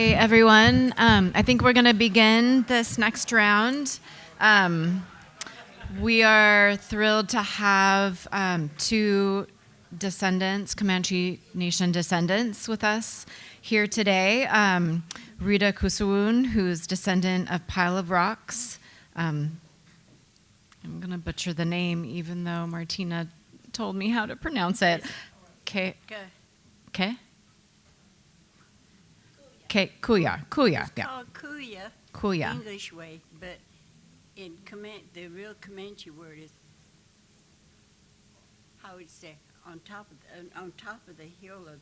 Hi, everyone. I think we're going to begin this next round. We are thrilled to have two descendants, Comanche Nation descendants, with us here today. Rita Coosewoon, who's descendant of Pile of Rocks. I'm going to butcher the name, even though Martina told me how to pronounce it. Quo-yoh. Quo-yoh, yeah. It's called Quo-yoh, Quo-yoh. English way, but in the real Comanche word is, how would you say, on top of the hill or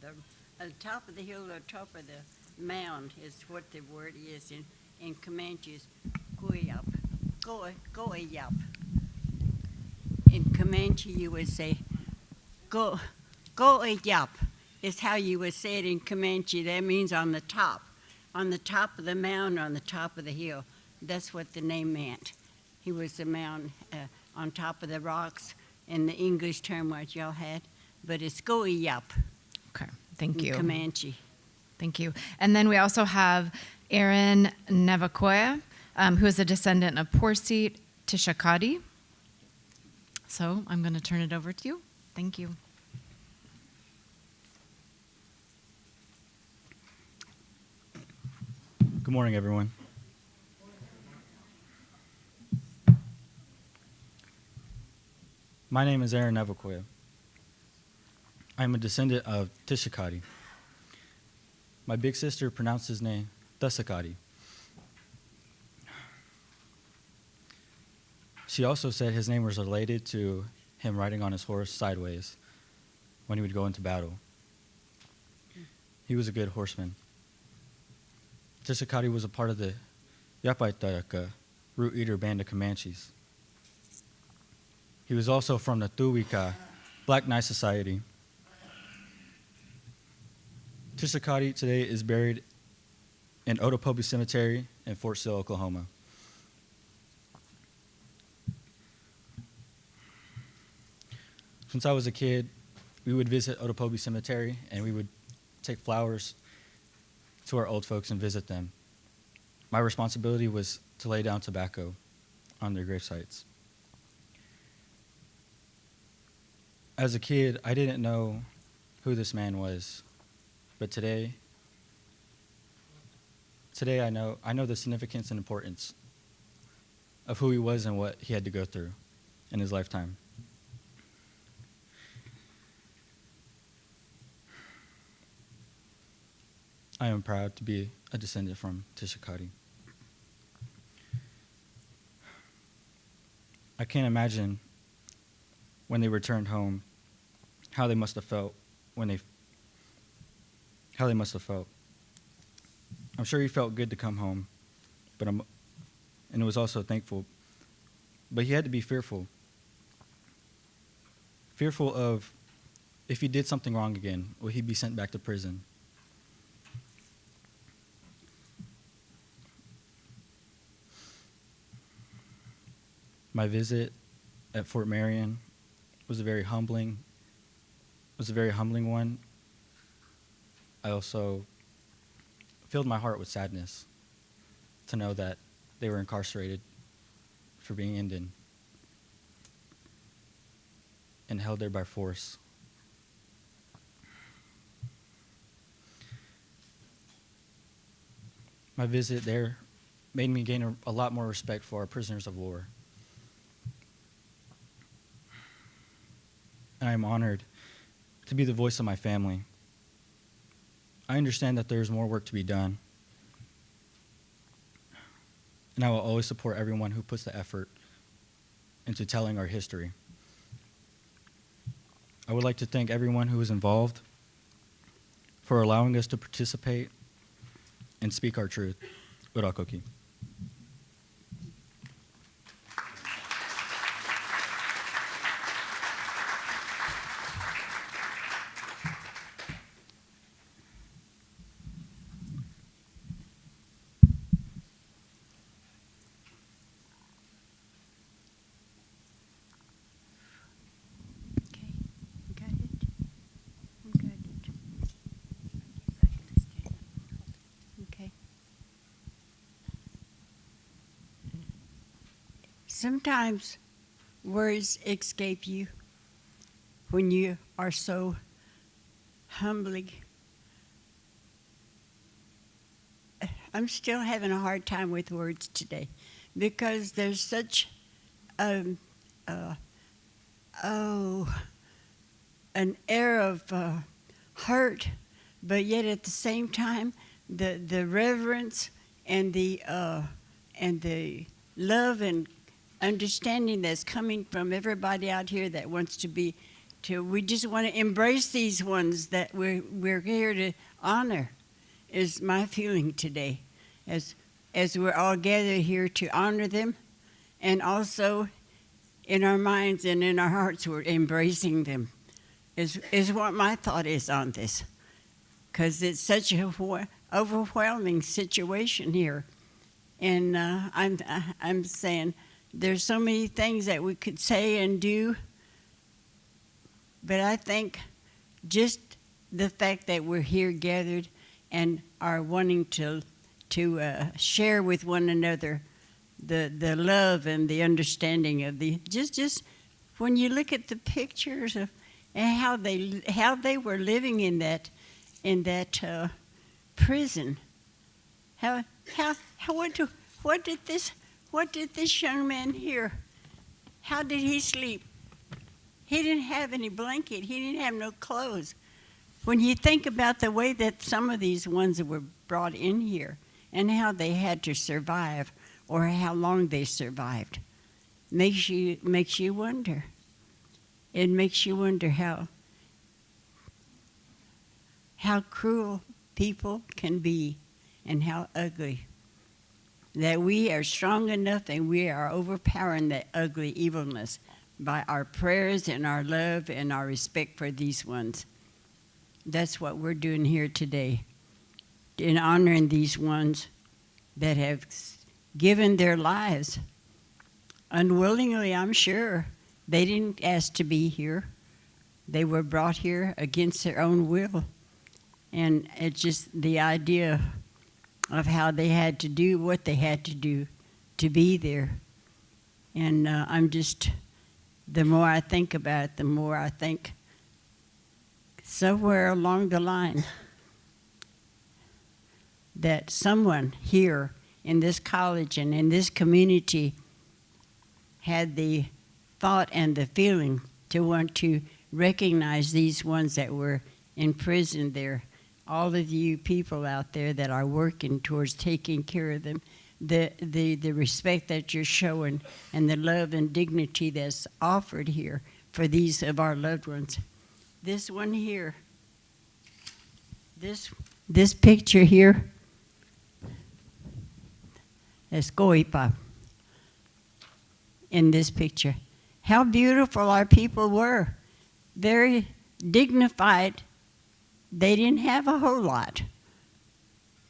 top of the mound is what the word is in Comanche is Quo-yoh. Quo-yoh. In Comanche you would say Quo-yoh is how you would say it in Comanche. That means on the top of the mound, on the top of the hill. That's what the name meant. He was the mound on top of the rocks, in the English term what y'all had, but it's Quo-yoh. Okay, thank you. Comanche. Thank you. And then we also have Aaron Nevaquaya, who is a descendant of Porseat Tishakadi. So I'm going to turn it over to you. Thank you. Good morning, everyone. My name is Aaron Nevaquaya. I'm a descendant of Tishakadi. My big sister pronounced his name Desakadi. She also said his name was related to him riding on his horse sideways when he would go into battle. He was a good horseman. Tishakadi was a part of the Yapaitayaka, root eater band of Comanches. He was also from the Tuwika, Black Knight Society. Tishakadi today is buried in Otopobe Cemetery in Fort Sill, Oklahoma. Since I was a kid, we would visit Otopobe Cemetery and we would take flowers to our old folks and visit them. My responsibility was to lay down tobacco on their grave sites. As a kid, I didn't know who this man was, but today I know the significance and importance of who he was and what he had to go through in his lifetime. I am proud to be a descendant from Tishakadi. I can't imagine when they returned home how they must have felt I'm sure he felt good to come home, and it was also thankful. But he had to be fearful of if he did something wrong again, will he be sent back to prison? My visit at Fort Marion was a very humbling one. I also filled my heart with sadness to know that they were incarcerated for being Indian and held there by force. My visit there made me gain a lot more respect for our prisoners of war. And I am honored to be the voice of my family. I understand that there is more work to be done, and I will always support everyone who puts the effort into telling our history. I would like to thank everyone who was involved for allowing us to participate and speak our truth. Urakoki. Okay. Sometimes words escape you when you are so humbly. I'm still having a hard time with words today because there's such an air of hurt, but yet at the same time, the reverence and the love and understanding that's coming from everybody out here that wants to be. We just want to embrace these ones that we're here to honor. Is my feeling today, as we're all gathered here to honor them, and also in our minds and in our hearts we're embracing them. Is what my thought is on this, because it's such a overwhelming situation here, and I'm saying there's so many things that we could say and do, but I think just the fact that we're here gathered and are wanting to share with one another the love and the understanding of the just when you look at the pictures of and how they were living in that prison. What did this young man hear? How did he sleep? He didn't have any blanket. He didn't have no clothes. When you think about the way that some of these ones were brought in here and how they had to survive or how long they survived, makes you wonder. It makes you wonder how cruel people can be and how ugly. That we are strong enough and we are overpowering that ugly evilness by our prayers and our love and our respect for these ones. That's what we're doing here today, in honoring these ones that have given their lives. Unwillingly, I'm sure. They didn't ask to be here. They were brought here against their own will. And it's just the idea of how they had to do what they had to do to be there. And the more I think about it, the more I think somewhere along the line that someone here in this college and in this community had the thought and the feeling to want to recognize these ones that were in prison there. All of you people out there that are working towards taking care of them, the respect that you're showing and the love and dignity that's offered here for these of our loved ones. This one here, this picture here, is Koipa in this picture. How beautiful our people were. Very dignified. They didn't have a whole lot.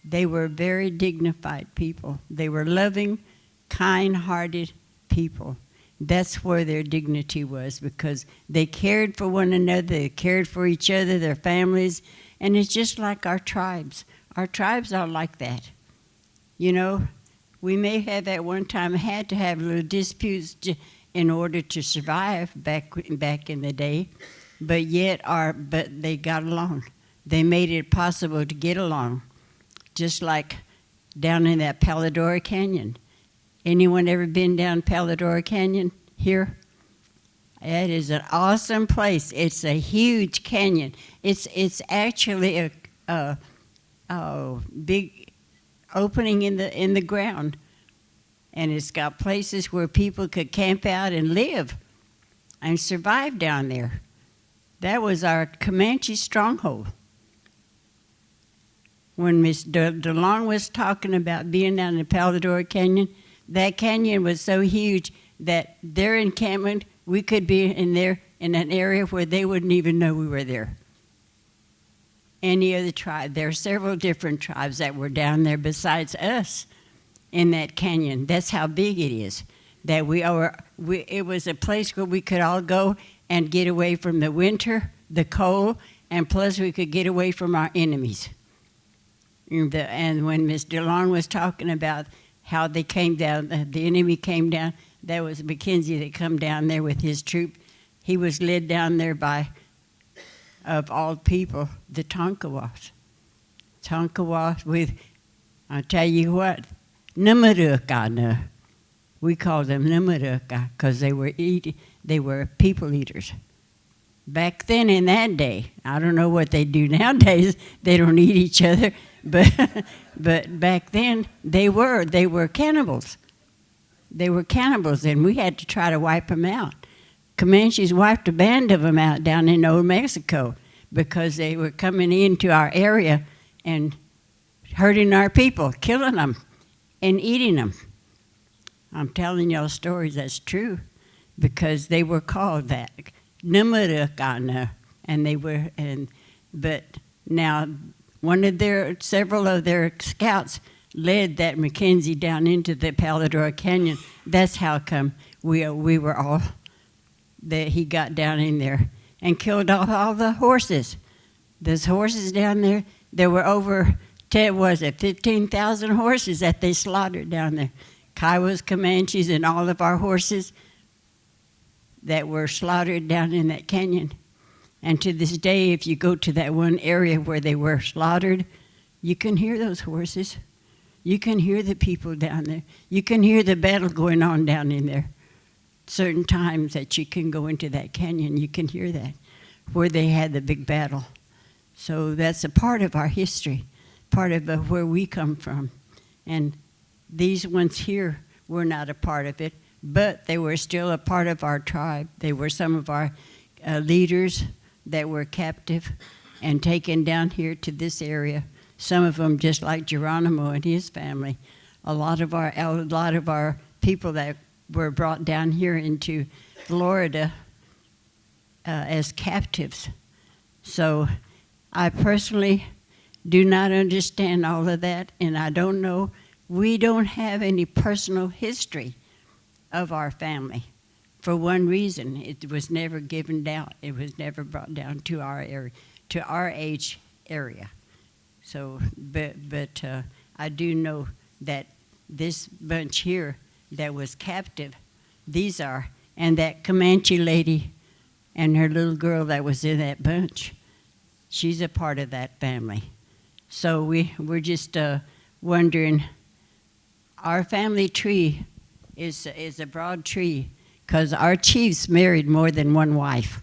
They were very dignified people. They were loving, kind-hearted people. That's where their dignity was, because they cared for one another, they cared for each other, their families, and it's just like our tribes. Our tribes are like that. You know, we may have at one time had to have little disputes in order to survive back in the day, but they got along. They made it possible to get along, just like down in that Paladora Canyon. Anyone ever been down Paladora Canyon here? It is an awesome place. It's a huge canyon. It's actually a big opening in the ground, and it's got places where people could camp out and live and survive down there. That was our Comanche stronghold. When Miss DeLong was talking about being down in Paladora Canyon, that canyon was so huge that their encampment, we could be in there in an area where they wouldn't even know we were there. Any other tribe, there are several different tribes that were down there besides us in that canyon. That's how big it is. That it was a place where we could all go and get away from the winter, the cold, and plus we could get away from our enemies. And when Miss DeLong was talking about how they came down, the enemy came down, That was Mackenzie that come down there with his troop. He was led down there by, of all people, the Tonkawas. Tonkawas with, I'll tell you what, Nevaquaya. We called them Nevaquaya because they were people eaters. Back then in that day, I don't know what they do nowadays. They don't eat each other, but back then they were cannibals. They were cannibals, and we had to try to wipe them out. Comanches wiped a band of them out down in Old Mexico because they were coming into our area and hurting our people, killing them, and eating them. I'm telling y'all stories that's true because they were called that, Nevaquaya, and they were. But now, several of their scouts led that Mackenzie down into the Paladora Canyon. That's how come we were all that he got down in there and killed off all the horses. Those horses down there were over 15,000 horses that they slaughtered down there. Kiowas, Comanches, and all of our horses that were slaughtered down in that canyon. And to this day, if you go to that one area where they were slaughtered, you can hear those horses. You can hear the people down there. You can hear the battle going on down in there. Certain times that you can go into that canyon, you can hear that, where they had the big battle. So that's a part of our history, part of where we come from. And these ones here were not a part of it, but they were still a part of our tribe. They were some of our leaders that were captive and taken down here to this area. Some of them just like Geronimo and his family. A lot of our people that were brought down here into Florida as captives. So I personally do not understand all of that, and I don't know. We don't have any personal history of our family. For one reason, it was never given down. It was never brought down to our area, to our age area. So, but I do know that this bunch here that was captive, these are, and that Comanche lady and her little girl that was in that bunch, she's a part of that family. So we're just wondering, our family tree is a broad tree because our chiefs married more than one wife.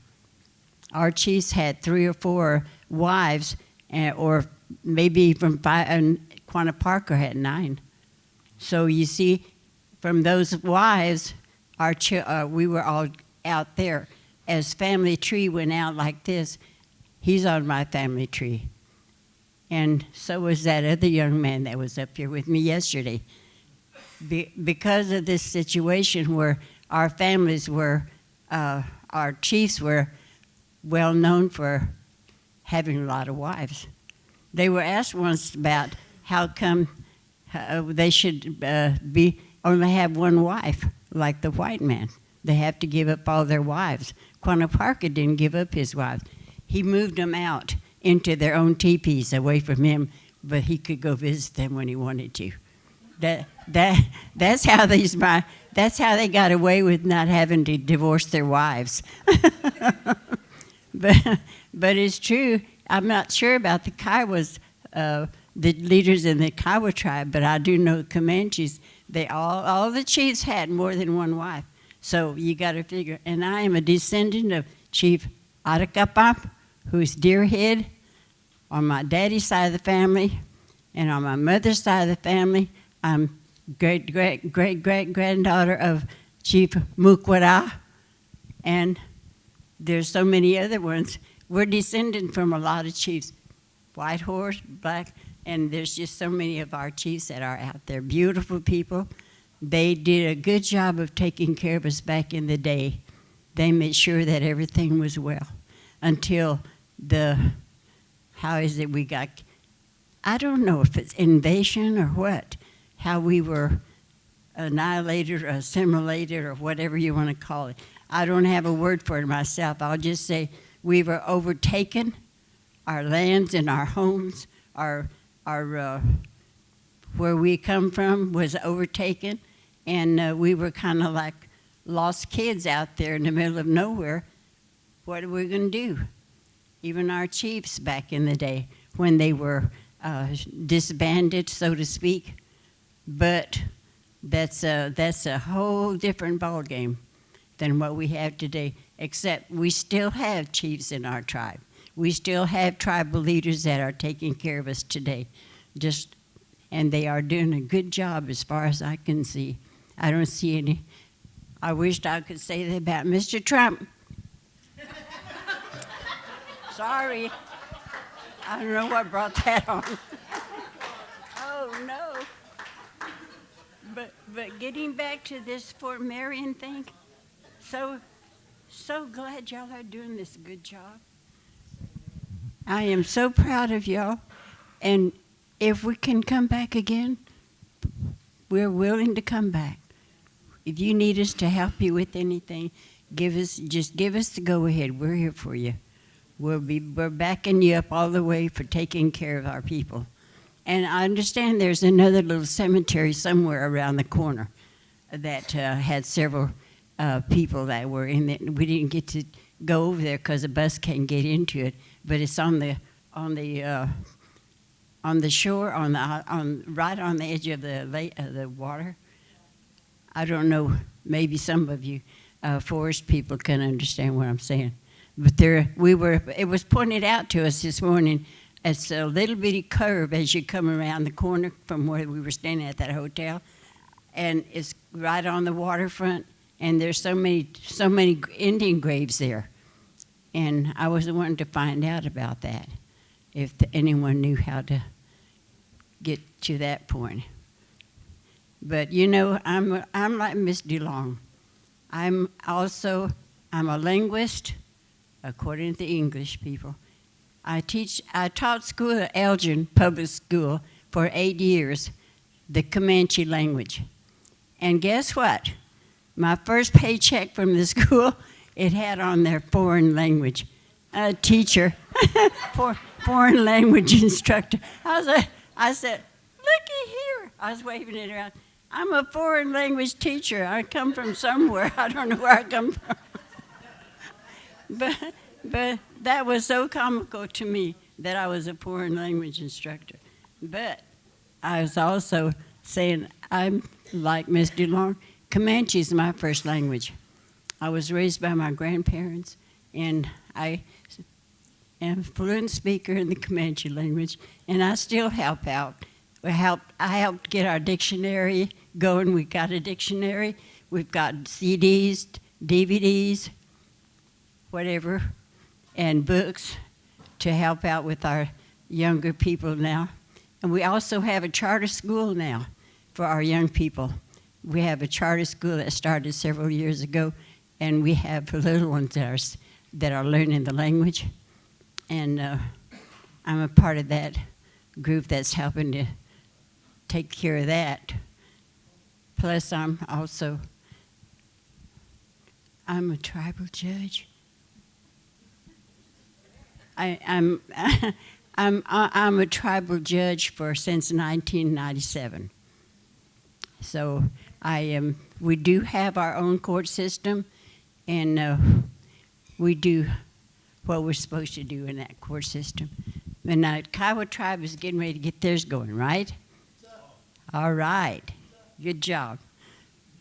Our chiefs had 3 or 4 wives, or maybe even 5, and Quanah Parker had 9. So you see, from those wives, we were all out there. As family tree went out like this, he's on my family tree. And so was that other young man that was up here with me yesterday. Because of this situation where our families were, our chiefs were well known for having a lot of wives. They were asked once about how come they should only have one wife, like the white man. They have to give up all their wives. Quanah Parker didn't give up his wives. He moved them out into their own teepees away from him, but he could go visit them when he wanted to. That's how they got away with not having to divorce their wives. But it's true. I'm not sure about the Kiowas, the leaders in the Kiowa tribe, but I do know Comanches. All the chiefs had more than one wife. So you got to figure. And I am a descendant of Chief Atakapap, who's Deerhead, on my daddy's side of the family, and on my mother's side of the family, I'm great-great-great-great-granddaughter of Chief Mukwara, and there's so many other ones. We're descended from a lot of chiefs, white horse, black, and there's just so many of our chiefs that are out there. Beautiful people. They did a good job of taking care of us back in the day. They made sure that everything was well until I don't know if it's invasion or what, how we were annihilated or assimilated or whatever you want to call it. I don't have a word for it myself. I'll just say we were overtaken. Our lands and our homes, our where we come from was overtaken, and we were kind of like lost kids out there in the middle of nowhere, what are we going to do? Even our chiefs back in the day when they were disbanded, so to speak. But that's a whole different ballgame than what we have today, except we still have chiefs in our tribe. We still have tribal leaders that are taking care of us today. And they are doing a good job as far as I can see. I don't see any. I wished I could say that about Mr. Trump. Sorry. I don't know what brought that on. Oh, no. But getting back to this Fort Marion thing, so glad y'all are doing this good job. I am so proud of y'all. And if we can come back again, we're willing to come back. If you need us to help you with anything, just give us the go-ahead. We're here for you. We're backing you up all the way for taking care of our people. And I understand there's another little cemetery somewhere around the corner that had several people that were in it. We didn't get to go over there because the bus can't get into it. But it's on the shore, right on the edge of the lake, the water. I don't know. Maybe some of you forest people can understand what I'm saying. But it was pointed out to us this morning. It's a little bitty curve as you come around the corner from where we were staying at that hotel, and it's right on the waterfront. And there's so many Indian graves there, and I was wanting to find out about that, if anyone knew how to get to that point. But you know, I'm like Miss DeLong. I'm a linguist, according to the English people. I taught school at Elgin Public School for 8 years, the Comanche language. And guess what? My first paycheck from the school, it had on there foreign language teacher, foreign language instructor. I said, looky here. I was waving it around. I'm a foreign language teacher. I come from somewhere. I don't know where I come from. But that was so comical to me that I was a foreign language instructor. But I was also saying, I'm like Miss DeLong, Comanche is my first language. I was raised by my grandparents, and I am a fluent speaker in the Comanche language, and I still help out. I helped get our dictionary going. We got a dictionary. We've got CDs, DVDs, whatever, and books to help out with our younger people now. And we also have a charter school now for our young people. We have a charter school that started several years ago, and we have little ones that are learning the language. And I'm a part of that group that's helping to take care of that. Plus, I'm a tribal judge. I'm a tribal judge since 1997. So we do have our own court system, and we do what we're supposed to do in that court system. And the Kiowa tribe is getting ready to get theirs going, right? All right. Good job.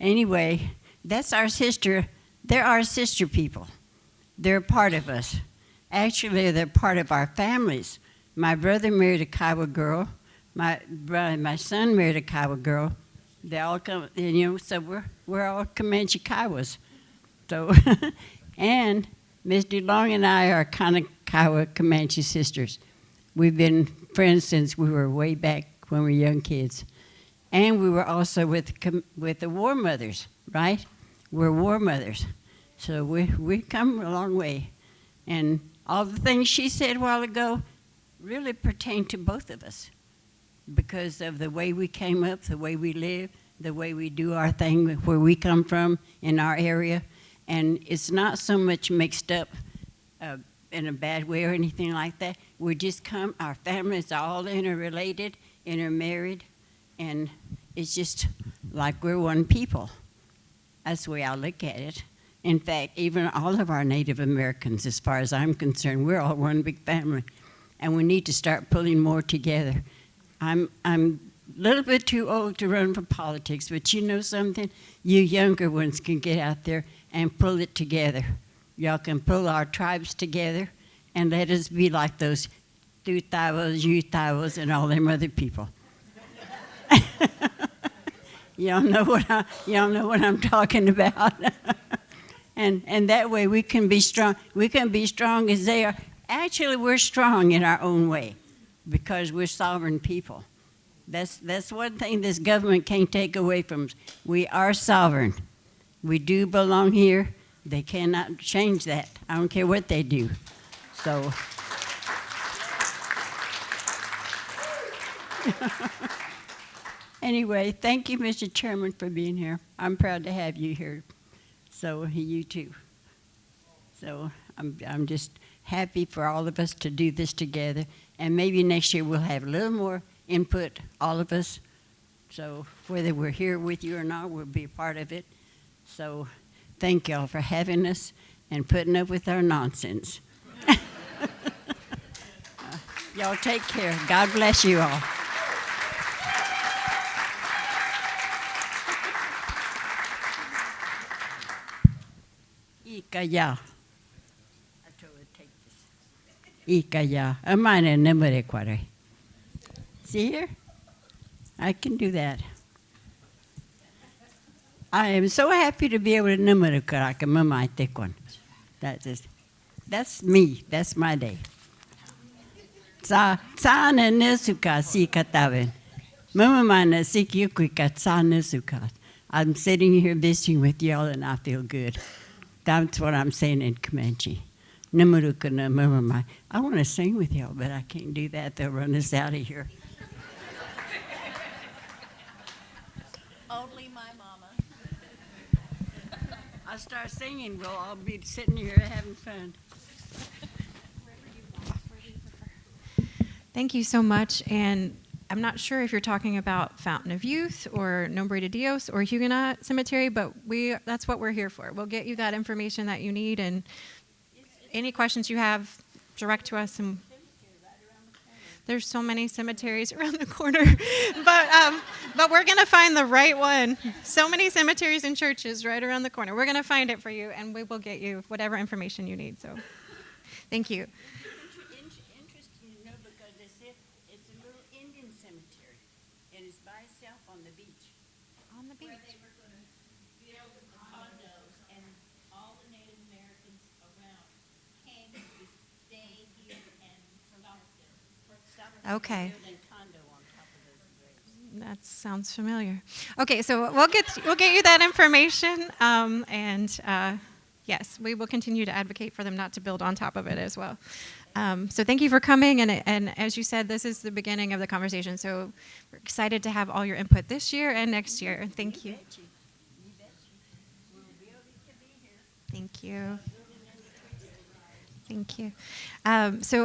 Anyway, that's our sister. They're our sister people. They're a part of us. Actually, they're part of our families. My brother married a Kiowa girl. My son married a Kiowa girl. They all come, so we're all Comanche Kiowas. So, and Miss DeLong and I are kind of Kiowa Comanche sisters. We've been friends since we were way back when we were young kids. And we were also with the War Mothers, right? We're War Mothers. So we come a long way. And all the things she said a while ago really pertain to both of us because of the way we came up, the way we live, the way we do our thing, where we come from in our area. And it's not so much mixed up in a bad way or anything like that. We just our families are all interrelated, intermarried, and it's just like we're one people. That's the way I look at it. In fact, even all of our Native Americans, as far as I'm concerned, we're all one big family, and we need to start pulling more together. I'm a little bit too old to run for politics, but you know something? You younger ones can get out there and pull it together. Y'all can pull our tribes together and let us be like those Tutavos, Utavos, and all them other people. Y'all know what I'm talking about. And that way we can be strong. We can be strong as they are. Actually, we're strong in our own way because we're sovereign people. That's one thing this government can't take away from us. We are sovereign. We do belong here. They cannot change that. I don't care what they do. So. Anyway, thank you, Mr. Chairman, for being here. I'm proud to have you here. So you too. So I'm just happy for all of us to do this together. And maybe next year we'll have a little more input, all of us. So whether we're here with you or not, we'll be a part of it. So thank y'all for having us and putting up with our nonsense. Y'all take care. God bless you all. Ikaya. I told her to take this. Ikaya. Amana Nevaquaya. See here? I can do that. I am so happy to be able to Nevaquaya. Mama, I take one. That's me. That's my day. Sa na nesuka si kataven. Mama mana si kyuka sa nesuka. I'm sitting here visiting with y'all and I feel good. That's what I'm saying in Comanche. I want to sing with y'all, but I can't do that. They'll run us out of here. Only my mama. I start singing, we'll all be sitting here having fun. Thank you so much. And I'm not sure if you're talking about Fountain of Youth or Nombre de Dios or Huguenot Cemetery, but that's what we're here for. We'll get you that information that you need, and any questions you have, direct to us. And there's so many cemeteries around the corner, but we're going to find the right one. So many cemeteries and churches right around the corner. We're going to find it for you, and we will get you whatever information you need. So thank you. Interesting to know because it's a little Indian cemetery, and it's by itself on the beach. On the beach. Where they were going to build the condos, and all the Native Americans around came to stay here and develop there. Okay. Building condo on top of those graves. That sounds familiar. Okay, so we'll get you that information, yes, we will continue to advocate for them not to build on top of it as well. So thank you for coming, and as you said, this is the beginning of the conversation. So we're excited to have all your input this year and next year. Thank you. Thank you. Thank you. So.